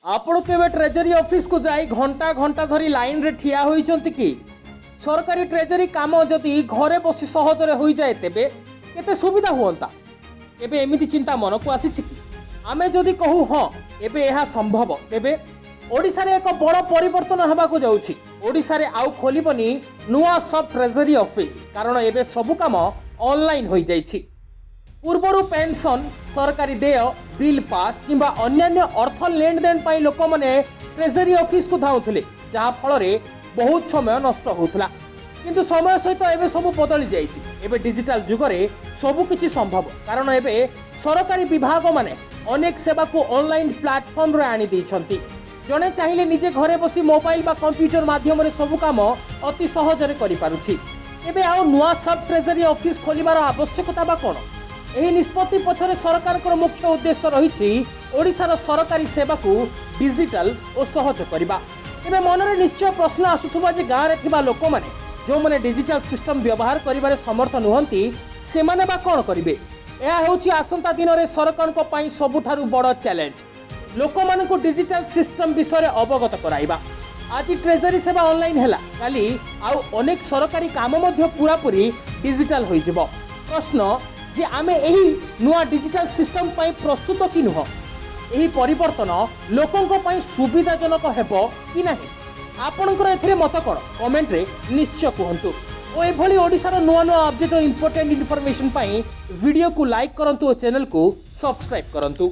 आपण केवे treasury office को जाई घंटा घंटा धरी लाइन रे ठिया होइचंती कि सरकारी ट्रेजरी काम जदि घरे बसी सहजरे होई जाए तेबे केते सुविधा होंता। एबे एमिति चिंता मन को आसीछि कि आमे जदि कहू हां एबे एहा संभव तेबे ओडिसा रे एक बड़ परिवर्तन हेबा को जाउछि। ओडिसा रे आउ खोलिबनी नुआ सब ट्रेजरी ऑफिस कारण एबे सबु काम ऑनलाइन होई जाइछि। पूर्वरु पेंशन सरकारी देय बिल पास किंबा अन्यान्य अर्थ लेन देन पाई लोक माने ट्रेजरी ऑफिस को धाउथिले जहा फल रे बहुत समय नष्ट होउथला। किंतु समय सहित एबे सब बदली जाइछि। एबे डिजिटल जुग रे सब किछि संभव कारण एबे सरकारी विभाग माने अनेक सेवा को ऑनलाइन प्लेटफॉर्म रे आनी दैछंती। जने चाहिले निजे घरे बसी मोबाइल बा कंप्यूटर माध्यम रे सब काम अति सहज रे करि पारुछि। एबे आउ नुआ सब ट्रेजरी ऑफिस खोलिबार आवश्यकता बा कोन? एही निष्पत्ति पछरे सरकारकर मुख्य उद्देश्य रहिछि ओडिसार सरकारी सेवा को डिजिटल और सहज करबा। एबे मनरे निश्चय प्रश्न आसुथबा जे गाँ रे थिबा लोक माने जो माने डिजिटल सिस्टम व्यवहार करिबारे समर्थ नुहंती से माने बा कोन करिवे? एहा हेउछि आसंता दिन रे सरकार को पई सबुठारु बड़ चैलेंज लोक मान को डिजिटल सिस्टम विषय अवगत कराइबा। आज ट्रेजरी सेवा ऑनलाइन हैला काली आउ अनेक सरकारी काम मध्य पूरा पूरी डिजिटल होई जिवो। प्रश्न जे आमे एही नुआ डिजिटल सिस्टम पई प्रस्तुत कि नुह? एही परिवर्तन लोकंको पई सुविधाजनक हेबो कि नाही? आपणकर एथिरे मत कोन कमेंट रे निश्चय कहंतु। ओ एभली ओडिसा रो नुआ नुआ अपडेट और इंपोर्टेंट इन्फॉर्मेशन पई वीडियो को लाइक करंतु और चैनल को सब्सक्राइब करंतु।